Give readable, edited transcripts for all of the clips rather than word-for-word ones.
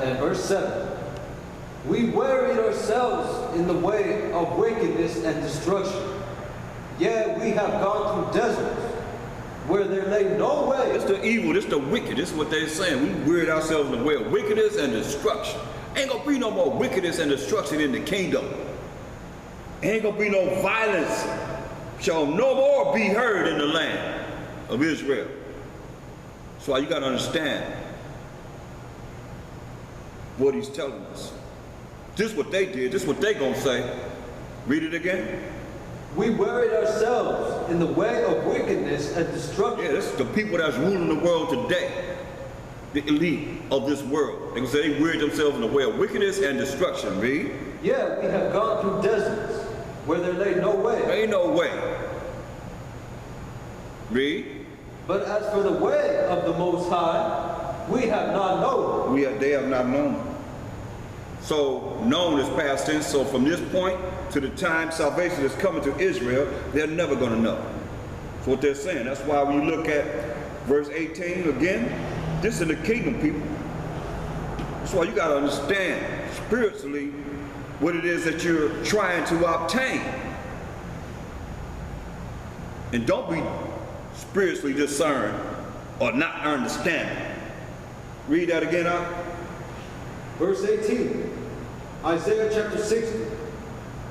and verse 7. We wearied ourselves in the way of wickedness and destruction. Yea, we have gone through deserts where there lay no way. It's the evil, it's the wicked. This is what they're saying. We wearied ourselves in the way of wickedness and destruction. Ain't gonna be no more wickedness and destruction in the kingdom. Ain't gonna be no violence. Shall no more be heard in the land of Israel. So you gotta understand what he's telling us. This is what they did, this is what they gonna say. Read it again. We wearied ourselves in the way of wickedness and destruction. Yeah, this is the people that's ruling the world today. The elite of this world. They gonna say they wearied themselves in the way of wickedness and destruction. Read. Yeah, we have gone through deserts where there lay no way. There ain't no way. Read. But as for the way of the Most High, we have not known. They have not known. So known is past tense. So from this point to the time salvation is coming to Israel, they're never going to know. That's what they're saying. That's why when you look at verse 18 again, this is the kingdom, people. That's why you got to understand spiritually what it is that you're trying to obtain. And don't be spiritually discerned or not understanding. Read that again out. Verse 18, Isaiah chapter 60.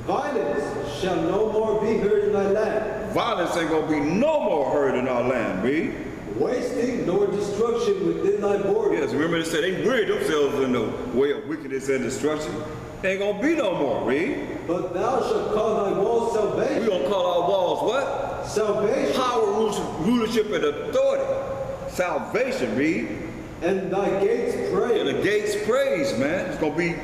Violence shall no more be heard in thy land. Violence ain't gonna be no more heard in our land, read. Wasting nor destruction within thy borders. Yes, remember they said they wearied themselves in the way of wickedness and destruction. Ain't gonna be no more, read. But thou shalt call thy walls salvation. We gonna call our walls what? Salvation. Power, rulership, and authority. Salvation, read. And thy gates praise. And the gates praise, man. It's gonna be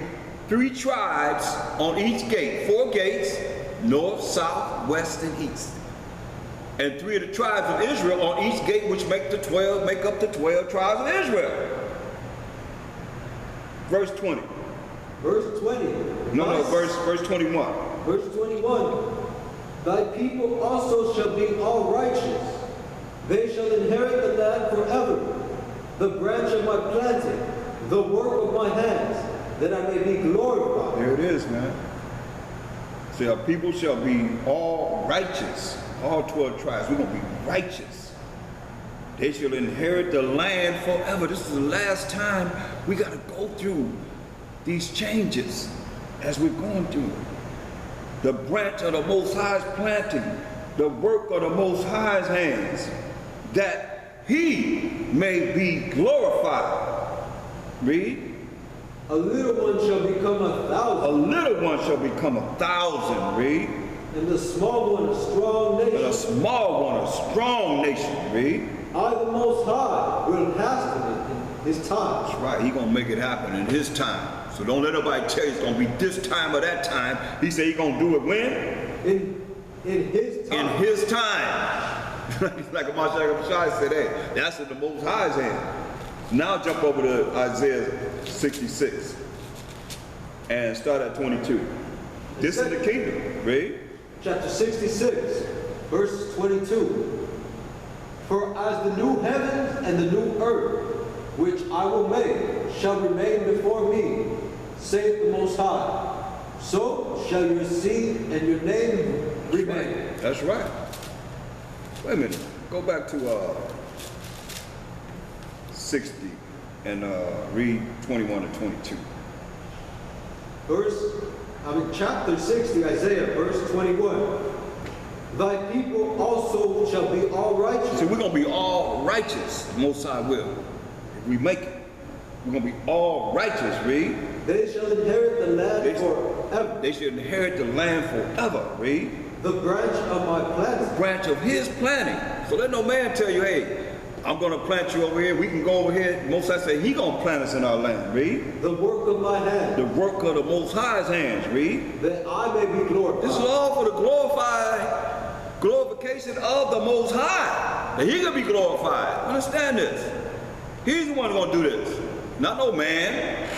3 tribes on each gate. 4 gates, north, south, west, and east. And 3 of the tribes of Israel on each gate, which make up the 12 tribes of Israel. Verse 20. Verse 20. No, verse 21. Verse 21. Thy people also shall be all righteous. They shall inherit the land forever. The branch of my planting, the work of my hands, that I may be glorified. There it is, man. See, our people shall be all righteous. All 12 tribes, we're going to be righteous. They shall inherit the land forever. This is the last time we got to go through these changes as we're going through. The branch of the Most High's planting, the work of the Most High's hands, that He may be glorified. Read. A little one shall become 1,000. A little one shall become 1,000. Read. And the small one a strong nation. And a small one a strong nation. Read. I, the Most High, will hasten it in His time. That's right. He's going to make it happen in His time. So don't let nobody tell you it's going to be this time or that time. He said He's going to do it when? In His time. In His time. Like Mashayach said, hey, that's in the Most High's hand. Now jump over to Isaiah 66 and start at 22. This is the kingdom, right? Chapter 66, verse 22. For as the new heavens and the new earth, which I will make, shall remain before me, saith the Most High, so shall your seed and your name remain. That's right. Wait a minute. Go back to 60 and read 21 and 22. Chapter 60, Isaiah, verse 21. Thy people also shall be all righteous. See, we're going to be all righteous, the Most High will. If we make it, we're going to be all righteous, read. They shall inherit the land forever. They shall inherit the land forever, read. The branch of my planting. The branch of His planting. So let no man tell you, hey, I'm going to plant you over here. We can go over here. Most High say He going to plant us in our land, read. The work of my hands. The work of the Most High's hands, read. That I may be glorified. This is all for the glorification of the Most High. That He can be glorified. Understand this. He's the one going to do this. Not no man.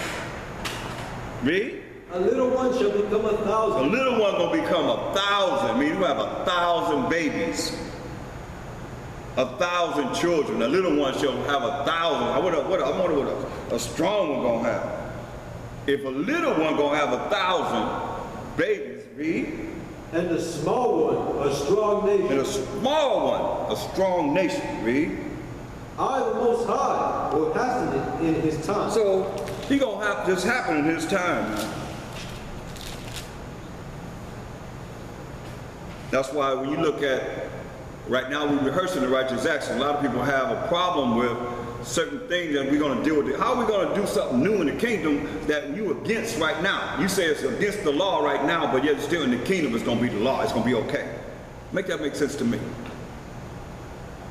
Read. A little one shall become 1,000. A little one gonna become 1,000. I mean, you have 1,000 babies, 1,000 children. A little one shall have 1,000. I wonder what a strong one gonna have. If a little one gonna have 1,000 babies, read. And the small one, a strong nation. And a small one, a strong nation, read. I, the Most High, will hasten it in his time. So he gonna have this happen in his time, man. That's why when you look at, right now we're rehearsing the righteous acts. A lot of people have a problem with certain things that we're going to deal with. How are we going to do something new in the kingdom that you against right now? You say it's against the law right now, but yet still in the kingdom it's going to be the law. It's going to be okay. Make that make sense to me.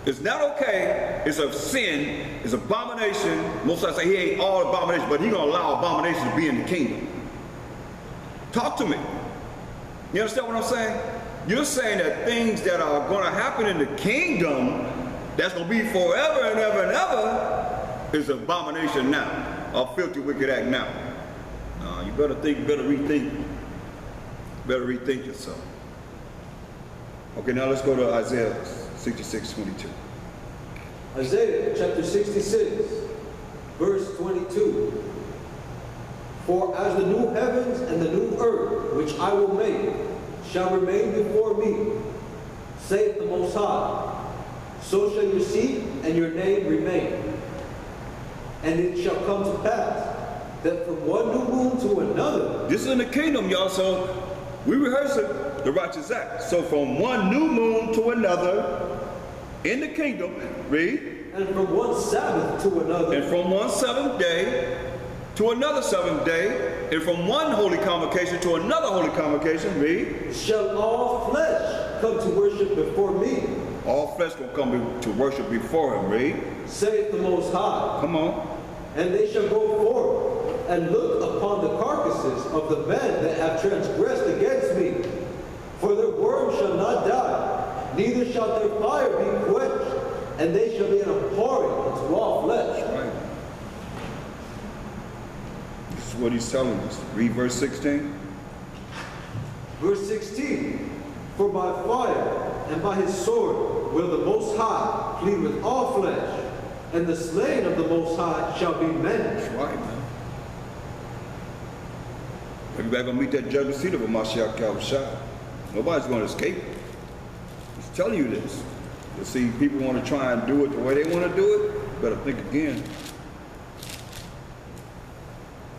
It's not okay. It's a sin. It's abomination. Most of us say he ain't all abomination, but he's going to allow abomination to be in the kingdom. Talk to me. You understand what I'm saying? You're saying that things that are going to happen in the kingdom that's going to be forever and ever and ever is an abomination now, a filthy wicked act now. You better think, better rethink yourself. Okay, now let's go to Isaiah 66:22. Isaiah chapter 66, verse 22. For as the new heavens and the new earth, which I will make, shall remain before me, saith the Most High, so shall your seed and your name remain. And it shall come to pass that from one new moon to another. This is in the kingdom, y'all, so we rehearsing the righteous act. So from one new moon to another in the kingdom, read. And from one Sabbath to another. And from one seventh day to another seventh day, and from one holy convocation to another holy convocation, read. Shall all flesh come to worship before me. All flesh will come to worship before him, read. Saith the Most High. Come on. And they shall go forth and look upon the carcasses of the men that have transgressed against me. For their worm shall not die, neither shall their fire be quenched, and they shall be an abhorring unto all flesh. Right. This is what he's telling us. Read verse 16. Verse 16. For by fire and by his sword will the Most High plead with all flesh, and the slain of the Most High shall be many. That's right, man. Everybody gonna meet that judgment seat of a Mashayach. Nobody's gonna escape it. He's telling you this. You see, people want to try and do it the way they want to do it. Better think again.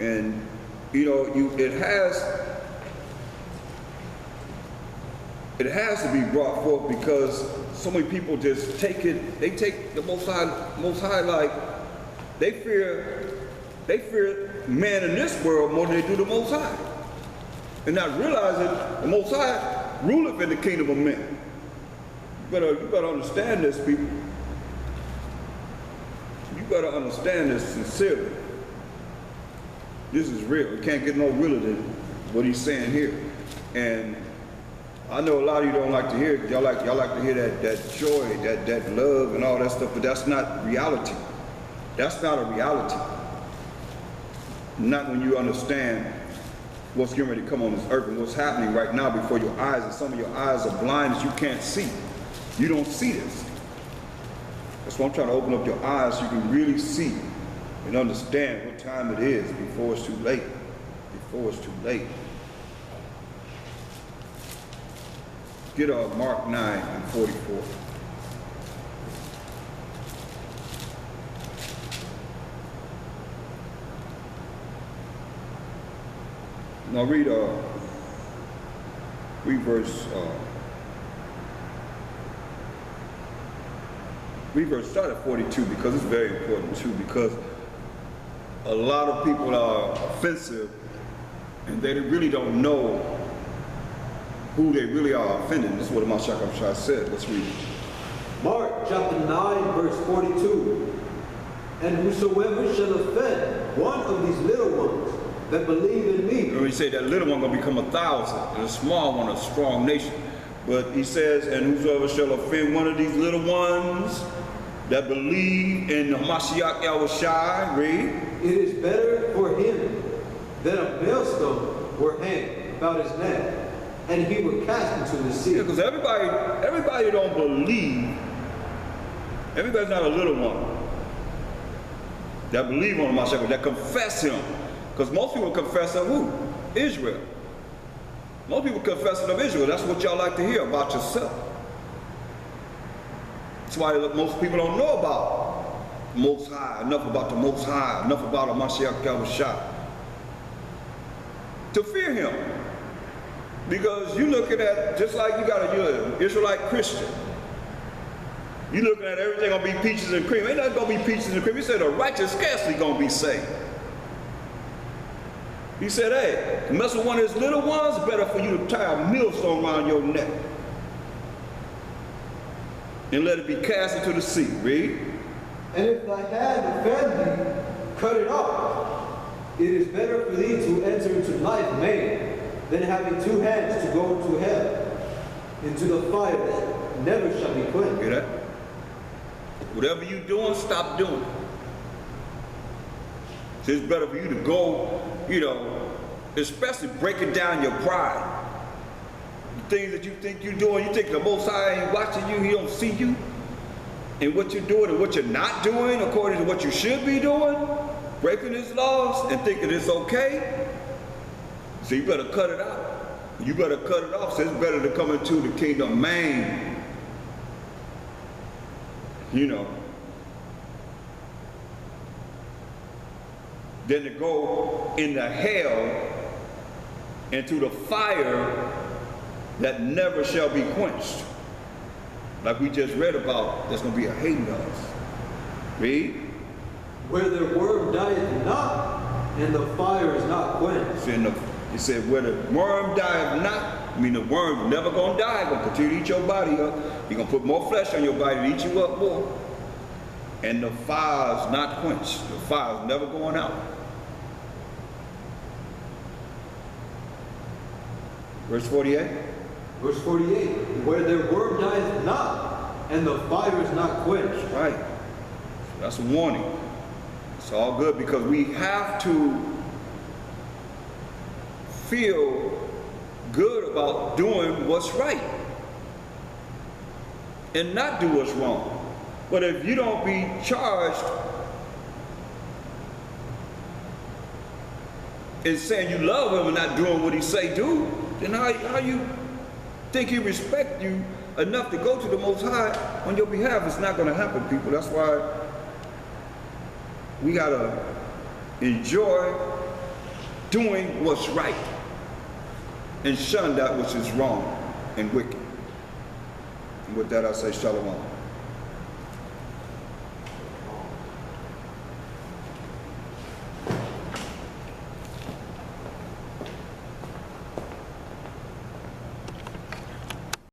And you know, it has to be brought forth because so many people just take it. They take the Most High like they fear man in this world more than they do the Most High, and not realizing the Most High ruleth in the kingdom of men. You better understand this, people. You better understand this sincerely. This is real. You can't get no realer than what he's saying here. And I know a lot of you don't like to hear it. Y'all like to hear that joy, that love and all that stuff, but that's not reality. That's not a reality. Not when you understand what's getting ready to come on this earth and what's happening right now before your eyes, and some of your eyes are blind as you can't see. You don't see this. That's why I'm trying to open up your eyes so you can really see and understand what time it is before it's too late. Before it's too late. Get Mark 9:44. Now read verse, start at 42 because it's very important too, because a lot of people are offensive and they really don't know who they really are offending. This is what Mashayach said. Let's read it. Mark chapter 9 verse 42. And whosoever shall offend one of these little ones that believe in me. And we say that little one gonna become 1,000, and a small one a strong nation. But he says, and whosoever shall offend one of these little ones that believe in the Mashayach Yahushua, read. It is better for him that a millstone were hanged about his neck, and he were cast into the sea. Yeah, because everybody don't believe. Everybody's not a little one that believe on the Mashayach, that confess him. Because most people confess of who? Israel. Most people confessing of Israel. That's what y'all like to hear about yourself. That's why most people don't know about the Most High, enough about the Most High, enough about a Mashayach to fear him. Because you're looking at, just like you're an Israelite Christian, you're looking at everything gonna be peaches and cream. Ain't nothing gonna be peaches and cream. He said the righteous scarcely gonna be saved. He said, hey, to mess with one of his little ones, better for you to tie a millstone around your neck and let it be cast into the sea. Read. And if thy hand offend thee, cut it off. It is better for thee to enter into life maimed than having two hands to go into hell, into the fire that never shall be quenched. Hear that? Whatever you're doing, stop doing it. So it's better for you to go, especially breaking down your pride. The things that you think you're doing, you think the Most High ain't watching you, he don't see you. And what you're doing and what you're not doing according to what you should be doing, breaking his laws and thinking it's okay. So you better cut it out. You better cut it off. So it's better to come into the kingdom maimed. Than to go into hell, into the fire that never shall be quenched. Like we just read about, there's going to be a hating of us. Read. Where the worm dieth not, and the fire is not quenched. He said, where the worm dieth not, I mean the worm's never going to die, going to continue to eat your body up. He's going to put more flesh on your body to eat you up more. And the fire's not quenched. The fire's never going out. Verse 48. Verse 48. Where their worm dieth not, and the fire is not quenched. Right. That's a warning. It's all good because we have to feel good about doing what's right and not do what's wrong. But if you don't be charged in saying you love him and not doing what he say do, then how you think he respect you enough to go to the Most High on your behalf? It's not going to happen, people. That's why we got to enjoy doing what's right and shun that which is wrong and wicked. And with that, I say shalom.